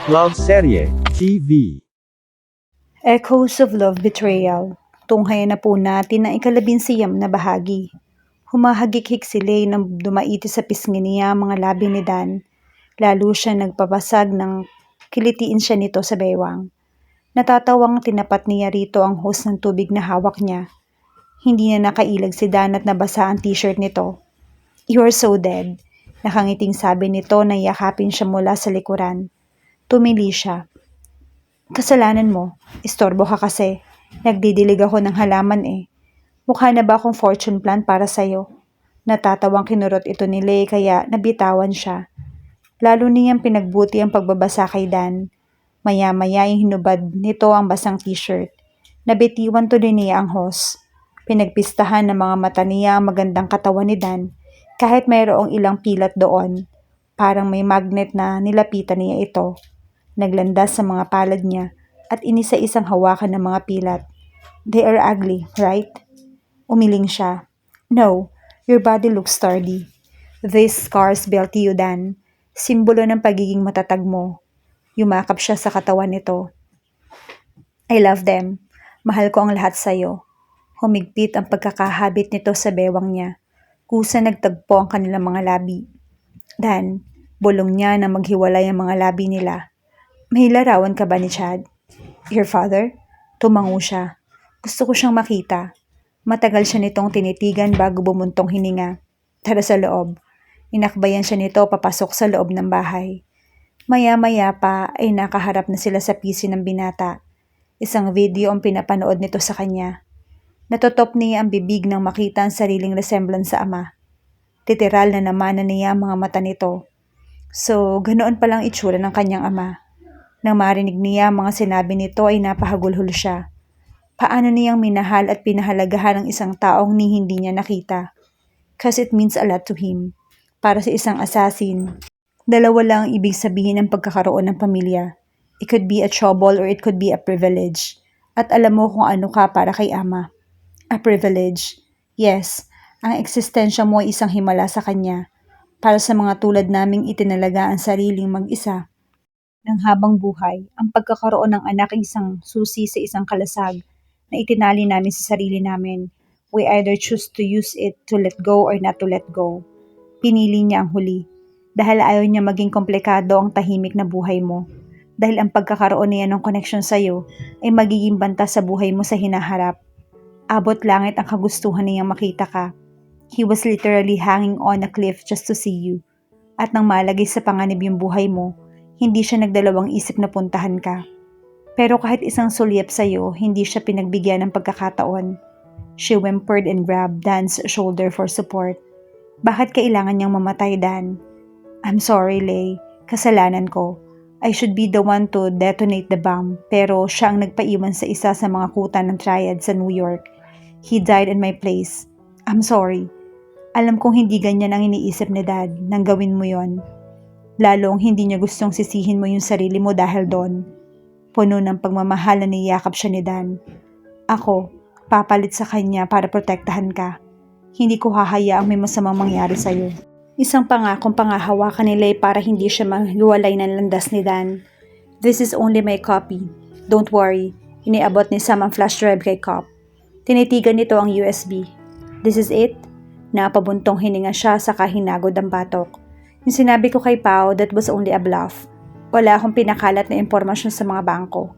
Love Serye TV. Echoes of Love Betrayal. Tunghayan na po natin ang ikalabinsiyam na bahagi. Humahagik-hik si Lay nang dumaiti sa pisngi niya ang mga labi ni Dan. Lalo siya nagpapasag ng kilitiin siya nito sa bewang. Natatawang tinapat niya rito ang hose ng tubig na hawak niya. Hindi na nakailag si Dan at nabasa ang t-shirt nito. "You're so dead." Nakangiting sabi nito na yakapin siya mula sa likuran. Tumili siya. "Kasalanan mo. Istorbo ka kasi. Nagdidilig ako ng halaman eh. Mukha na ba akong fortune plan para sa'yo?" Natatawang kinurot ito ni Lay kaya nabitawan siya. Lalo niyang pinagbuti ang pagbabasa kay Dan. Maya-maya yung hinubad nito ang basang t-shirt. Nabitiwan tuloy niya ang hose. Pinagpistahan ng mga mata niya ang magandang katawan ni Dan kahit mayroong ilang pilat doon. Parang may magnet na nilapitan niya ito. Naglandas sa mga palad niya at inisa-isang hawakan ng mga pilat. "They are ugly, right?" Umiling siya. "No, your body looks sturdy. These scars built you, Dan. Simbolo ng pagiging matatag mo." Yumakap siya sa katawan nito. "I love them. Mahal ko ang lahat sa'yo." Humigpit ang pagkakahabit nito sa bewang niya. Kusa nagtagpo ang kanilang mga labi. "Dan," bulong niya nang maghiwalay ang mga labi nila. "May larawan ka ba ni Chad?" "Your father?" Tumango siya. "Gusto ko siyang makita." Matagal siya nitong tinitigan bago bumuntong hininga. "Tara sa loob." Inakbayan siya nito papasok sa loob ng bahay. Maya-maya pa ay nakaharap na sila sa PC ng binata. Isang video ang pinapanood nito sa kanya. Natotop niya ang bibig nang makita ang sariling resemblance sa ama. Literal na naman na niya ang mga mata nito. So, ganoon palang itsura ng kanyang ama. Nang marinig niya ang mga sinabi nito ay napahagulhol siya. Paano niyang minahal at pinahalagahan ang isang taong ni hindi niya nakita? Cause it means a lot to him. Para sa isang assassin, dalawa lang ang ibig sabihin ng pagkakaroon ng pamilya. It could be a trouble or it could be a privilege. At alam mo kung ano ka para kay ama. A privilege. Yes, ang eksistensya mo ay isang himala sa kanya. Para sa mga tulad naming itinalaga ang sariling mag-isa ng habang buhay, ang pagkakaroon ng anak ay isang susi sa isang kalasag na itinali namin sa sarili namin. We either choose to use it to let go or not to let go. Pinili niya ang huli. Dahil ayaw niya maging komplikado ang tahimik na buhay mo. Dahil ang pagkakaroon niya ng connection sa'yo ay magiging banta sa buhay mo sa hinaharap. Abot langit ang kagustuhan niyang makita ka. He was literally hanging on a cliff just to see you. At nang malagay sa panganib yung buhay mo, hindi siya nagdalawang isip na puntahan ka. Pero kahit isang sulyap sa'yo, hindi siya pinagbigyan ng pagkakataon. She whimpered and grabbed Dan's shoulder for support. "Bakit kailangan niyang mamatay, Dan?" "I'm sorry, Lay. Kasalanan ko. I should be the one to detonate the bomb, pero siya ang nagpaiwan sa isa sa mga kuta ng triad sa New York. He died in my place. I'm sorry. Alam kong hindi ganyan ang iniisip ni Dad nang gawin mo yon. Lalong hindi niya gustong sisihin mo yung sarili mo dahil doon." Puno ng pagmamahal na niyakap siya ni Dan. "Ako, papalit sa kanya para protektahan ka. Hindi ko hahayaang may masamang mangyari sa'yo." Isang pangakong pangahawakan ni Lay para hindi siya maghiwalay ng landas ni Dan. "This is only my copy. Don't worry." Iniabot ni Sam ang flash drive kay Cop. Tinitigan nito ang USB. "This is it?" Napabuntong hininga siya saka hinagod ang batok. "Yung sinabi ko kay Pao, that was only a bluff. Wala akong pinakalat na impormasyon sa mga bangko."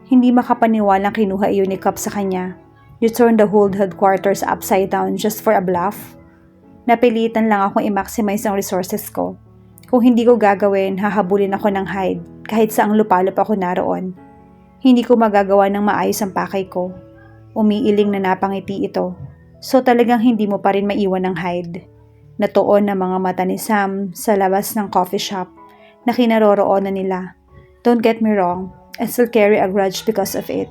Hindi makapaniwalang kinuha iyon ni Cop sa kanya. "You turned the whole headquarters upside down just for a bluff?" "Napilitan lang akong i-maximize ang resources ko. Kung hindi ko gagawin, hahabulin ako ng Hyde kahit saang lupalop ako naroon. Hindi ko magagawa ng maayos ang pakay ko." Umiiling na napangiti ito. "So talagang hindi mo pa rin maiwan ng Hyde?" Natuon ang mga mata ni Sam sa labas ng coffee shop na kinaroroonan nila. "Don't get me wrong, I still carry a grudge because of it.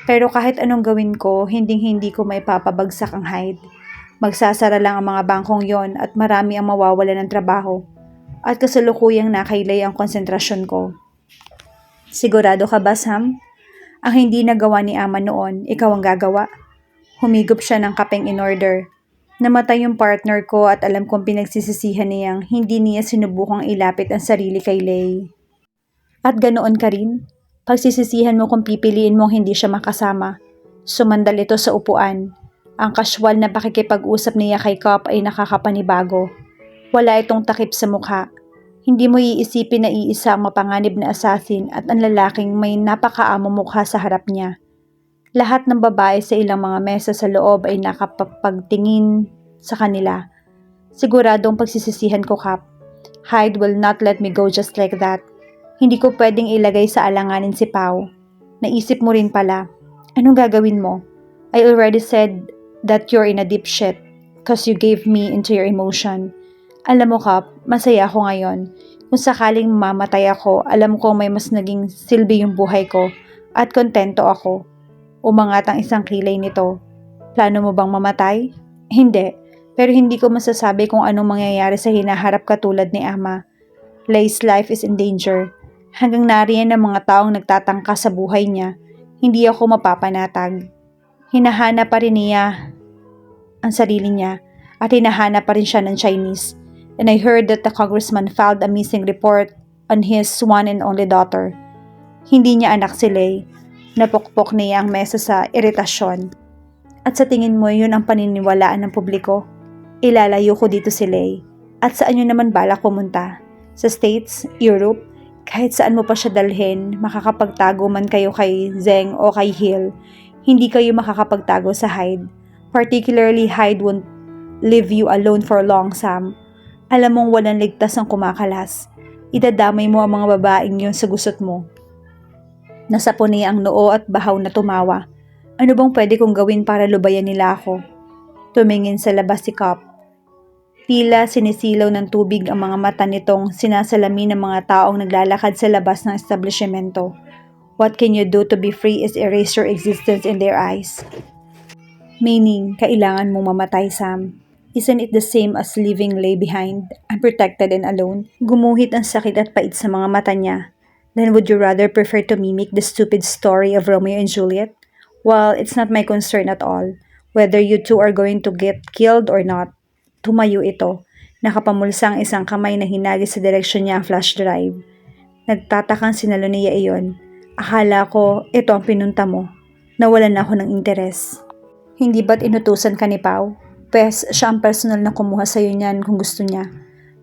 Pero kahit anong gawin ko, hindi ko maipapabagsak ang Hyde. Magsasara lang ang mga bangkong yon at marami ang mawawala ng trabaho. At kasalukuyang nakailay ang konsentrasyon ko." "Sigurado ka ba, Sam? Ang hindi nagawa ni Ama noon, ikaw ang gagawa?" Humigop siya ng kapeng in order. "Namatay yung partner ko at alam kong pinagsisisihan niyang hindi niya sinubukang ilapit ang sarili kay Lay. At ganoon ka rin? Pagsisisihan mo kung pipiliin mong hindi siya makasama. Sumandal ito sa upuan. Ang kasyual na pakikipag-usap niya kay Cop ay nakakapanibago. Wala itong takip sa mukha. Hindi mo iisipin na iisa ang mapanganib na assassin at ang lalaking may napakaamo mukha sa harap niya. Lahat ng babae sa ilang mga mesa sa loob ay nakapagtingin sa kanila. Siguradong pagsisisihan ko, Cap. Hyde will not let me go just like that. Hindi ko pwedeng ilagay sa alanganin si Pau. Naisip mo rin pala. Anong gagawin mo? I already said that you're in a deep shit cause you gave me into your emotion. Alam mo, Cap, masaya ako ngayon. Kung sakaling mamatay ako, alam ko may mas naging silbi yung buhay ko at kontento ako. Umangat ang isang kilay nito. Plano mo bang mamatay? Hindi, pero hindi ko masasabi kung anong mangyayari sa hinaharap katulad ni Ama. Lay's life is in danger. Hanggang nariyan ang mga taong nagtatangka sa buhay niya, hindi ako mapapanatag. Hinahana pa rin niya ang sarili niya at hinahana pa rin siya ng Chinese. And I heard that the congressman filed a missing report on his one and only daughter. Hindi niya anak si Lei. Napukpok niya ang mesa sa iritasyon. At sa tingin mo yun ang paniniwalaan ng publiko? Ilalayo ko dito si Lei. At saan yun naman balak pumunta? Sa States? Europe? Kahit saan mo pa siya dalhin, makakapagtago man kayo kay Zeng o kay Hill, hindi kayo makakapagtago sa Hyde. Particularly Hyde won't leave you alone for long, Sam. Alam mong walang ligtas ang kumakalas. Idadamay mo ang mga babaeng yun sa gusot mo. Nasapo niya ang noo at bahaw na tumawa. Ano bang pwede kong gawin para lubayan nila ako? Tumingin sa labas si Cop. Tila sinisilaw ng tubig ang mga mata nitong sinasalamin ng mga taong naglalakad sa labas ng establishmento. What can you do to be free is erase your existence in their eyes. Meaning, kailangan mong mamatay, Sam. Isn't it the same as leaving Lei behind, unprotected and alone? Gumuhit ang sakit at pait sa mga mata niya. Then would you rather prefer to mimic the stupid story of Romeo and Juliet? Well, it's not my concern at all, whether you two are going to get killed or not. Tumayo ito. Nakapamulsa ang isang kamay na hinagis sa direksyon niya ang flash drive. Nagtatakang sinalo niya iyon. Akala ko, ito ang pinunta mo. Nawalan na ako ng interes. Hindi ba't inutusan ka ni Pau? Pes, siya ang personal na kumuha sa'yo niyan kung gusto niya.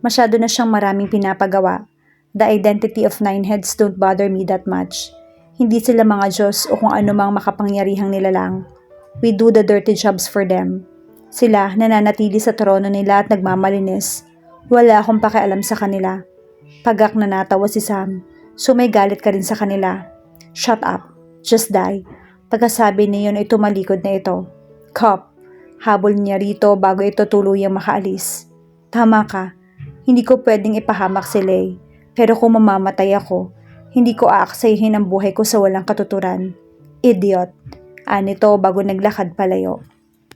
Masyado na siyang maraming pinapagawa. The identity of nine heads don't bother me that much. Hindi sila mga Diyos o kung ano mang makapangyarihang nilalang. We do the dirty jobs for them. Sila nananatili sa trono nila at nagmamalinis. Wala akong pakialam sa kanila. Pagak na natawa si Sam. So may galit ka rin sa kanila. Shut up. Just die. Pagkasabi niyon ay tumalikod na ito. Cop. Habol niya rito bago ito tuluyang makaalis. Tama ka. Hindi ko pwedeng ipahamak si Lei. Pero kung mamamatay ako, hindi ko aaksayahin ang buhay ko sa walang katuturan. Idiot. Anito bago naglakad palayo.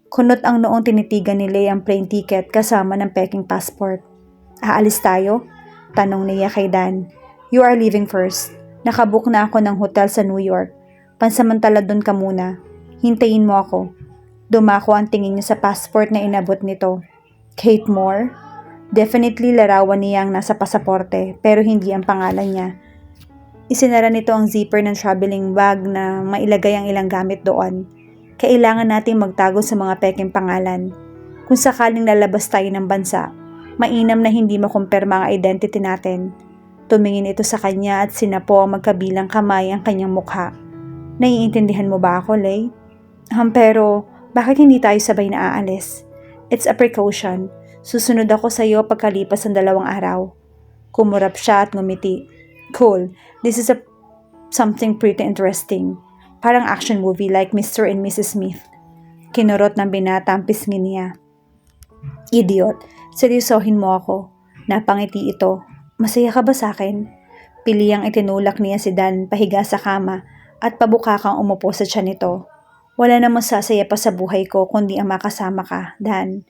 Kunot ang noong tinitigan ni Lei ang plane ticket kasama ng peking passport. Aalis tayo? Tanong niya kay Dan. You are leaving first. Nakabook na ako ng hotel sa New York. Pansamantala doon ka muna. Hintayin mo ako. Dumako ang tingin niya sa passport na inabot nito. Kate Moore? Definitely larawan niya ang nasa pasaporte pero hindi ang pangalan niya. Isinara nito ang zipper ng traveling bag na mailagay ang ilang gamit doon. Kailangan nating magtago sa mga peking pangalan. Kung sakaling lalabas tayo ng bansa, mainam na hindi makumpirma ang identity natin. Tumingin ito sa kanya at sinapo ang magkabilang kamay ang kanyang mukha. Naiintindihan mo ba ako, Lei? Pero bakit hindi tayo sabay na aalis? It's a precaution. Susunod ako sa iyo pagkalipas ng 2 araw. Kumurap siya at ngumiti. Cool. This is something pretty interesting. Parang action movie like Mr. and Mrs. Smith. Kinurot ng binata ang pisngi niya. Idiot. Seryosohin mo ako. Napangiti ito. Masaya ka ba sa akin? Piliyang itinulak niya si Dan pahiga sa kama at pabukakang umupo sa tiyan nito. Wala namang sasaya pa sa buhay ko kundi ang makasama ka, Dan.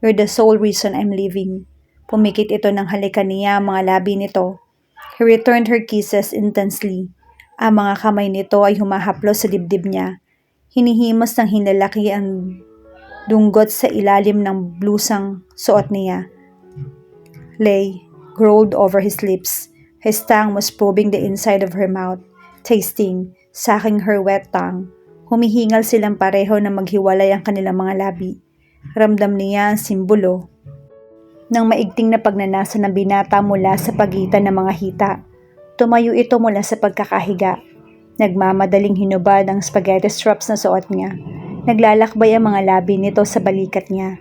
You're the sole reason I'm leaving. Pumikit ito ng halikan niya ang mga labi nito. He returned her kisses intensely. Ang mga kamay nito ay humahaplos sa dibdib niya. Hinihimas ng hinlalaki ang dunggot sa ilalim ng blusang suot niya. Lei rolled over his lips. His tongue was probing the inside of her mouth, tasting, sucking her wet tongue. Humihingal silang pareho na maghiwalay ang kanilang mga labi. Ramdam niya ang simbolo ng maigting na pagnanasa ng binata mula sa pagitan ng mga hita. Tumayo ito mula sa pagkakahiga. Nagmamadaling hinubad ang spaghetti straps na suot niya. Naglalakbay ang mga labi nito sa balikat niya,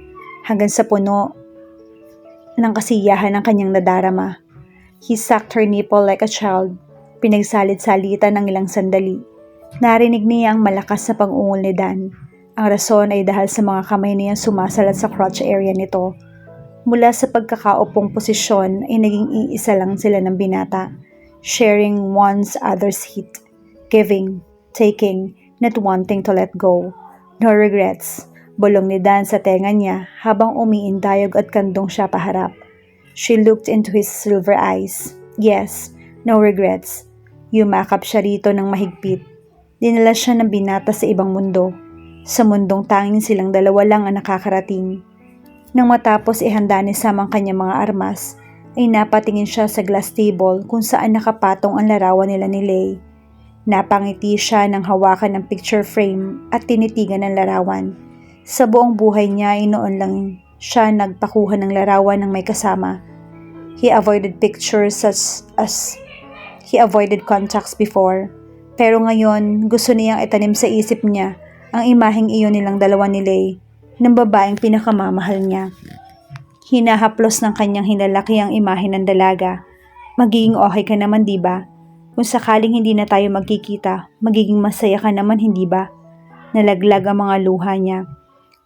hanggang sa puno ng kasiyahan ng kanyang nadarama. He sucked her nipple like a child. Pinagsalit-salitan ng ilang sandali. Narinig niya ang malakas na pag-ungol ni Dan. Ang rason ay dahil sa mga kamay niyang sumasalat sa crotch area nito. Mula sa pagkakaupong posisyon ay naging iisa lang sila ng binata, sharing one's other's heat, giving, taking, not wanting to let go. No regrets. Bulong ni Dan sa tenga niya habang umiindayog at kandong siya paharap. She looked into his silver eyes. Yes, no regrets. Yumakap siya rito ng mahigpit. Dinala siya ng binata sa ibang mundo. Sa mundong tanging silang dalawa lang ang nakakarating. Nang matapos ihanda ni Sam ang kanyang mga armas, ay napatingin siya sa glass table kung saan nakapatong ang larawan nila ni Lay. Napangiti siya nang hawakan ng picture frame at tinitigan ng larawan. Sa buong buhay niya ay noon lang siya nagpakuha ng larawan ng may kasama. He avoided pictures he avoided contacts before. Pero ngayon, gusto niyang itanim sa isip niya ang imaheng iyon nilang dalawa ni Lay, ng babaeng pinakamamahal niya. Hinahaplos ng kanyang hinalaki ang imahe ng dalaga. Magiging okay ka naman, di ba? Kung sakaling hindi na tayo magkikita, magiging masaya ka naman, hindi ba? Nalaglag ang mga luha niya.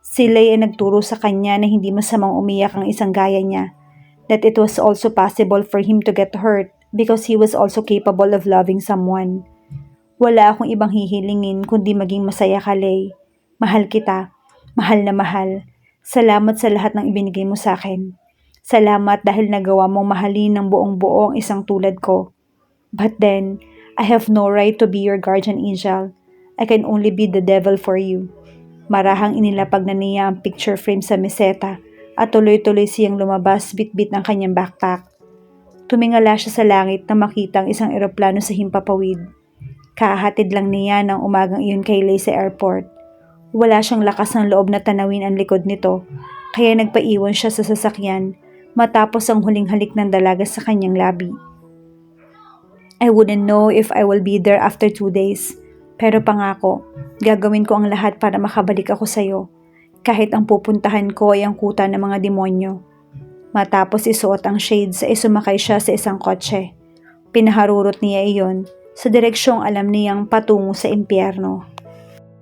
Si Lay ay nagturo sa kanya na hindi masamang umiyak ang isang gaya niya. That it was also possible for him to get hurt because he was also capable of loving someone. Wala akong ibang hihilingin kundi maging masaya ka, Lay. Mahal kita. Mahal na mahal. Salamat sa lahat ng ibinigay mo sa akin. Salamat dahil nagawa mong mahalin ng buong-buo ang isang tulad ko. But then, I have no right to be your guardian angel. I can only be the devil for you. Marahang inilapag na niya ang picture frame sa meseta at tuloy-tuloy siyang lumabas bit-bit ng kanyang backpack. Tumingala siya sa langit na makita ang isang eroplano sa himpapawid. Kahatid lang niya ng umagang iyon kay Lay sa airport. Wala siyang lakas ng loob na tanawin ang likod nito, kaya nagpaiwan siya sa sasakyan matapos ang huling halik ng dalaga sa kanyang labi. I wouldn't know if I will be there after 2 days, pero pangako, gagawin ko ang lahat para makabalik ako sa'yo, kahit ang pupuntahan ko ay ang kuta ng mga demonyo. Matapos isuot ang shades ay sumakay siya sa isang kotse. Pinaharurot niya iyon sa direksyong alam niyang patungo sa impyerno.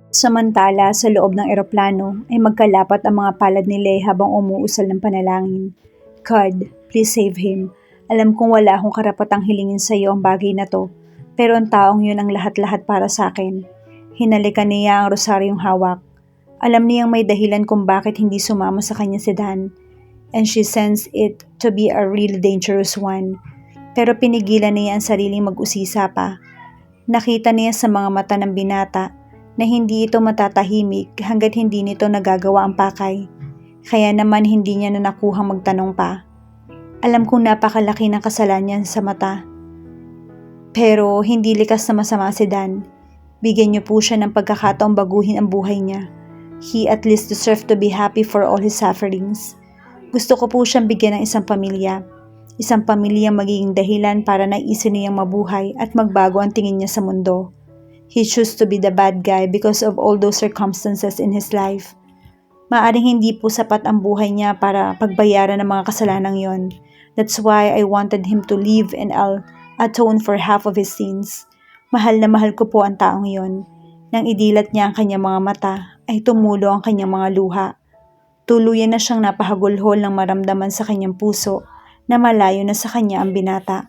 Samantala, sa loob ng eroplano ay magkalapat ang mga palad ni Lay habang umuusal ng panalangin. God, please save him. Alam kong wala akong karapatang hilingin sa iyo ang bagay na to, pero ang taong yun ang lahat-lahat para sa akin. Hinalikan niya ang rosaryong hawak. Alam niyang may dahilan kung bakit hindi sumama sa kanya si Dan, and she sensed it to be a really dangerous one. Pero pinigilan niya ang sariling mag-usisa pa. Nakita niya sa mga mata ng binata na hindi ito matatahimik hanggat hindi nito nagagawa ang pakay. Kaya naman hindi niya na nakuhang magtanong pa. Alam kong napakalaki ng kasalanan sa mata. Pero hindi likas na masama si Dan. Bigyan niyo po siya ng pagkakataong baguhin ang buhay niya. He at least deserves to be happy for all his sufferings. Gusto ko po siyang bigyan ng isang pamilya. Isang pamilyang magiging dahilan para naisin niyang mabuhay at magbago ang tingin niya sa mundo. He chose to be the bad guy because of all those circumstances in his life. Maaring hindi po sapat ang buhay niya para pagbayaran ng mga kasalanang yon. That's why I wanted him to live and I'll atone for half of his sins. Mahal na mahal ko po ang taong yon. Nang idilat niya ang kanyang mga mata, ay tumulo ang kanyang mga luha. Tuluyan na siyang napahagulhol ng maramdaman sa kanyang puso na malayo na sa kanya ang binata.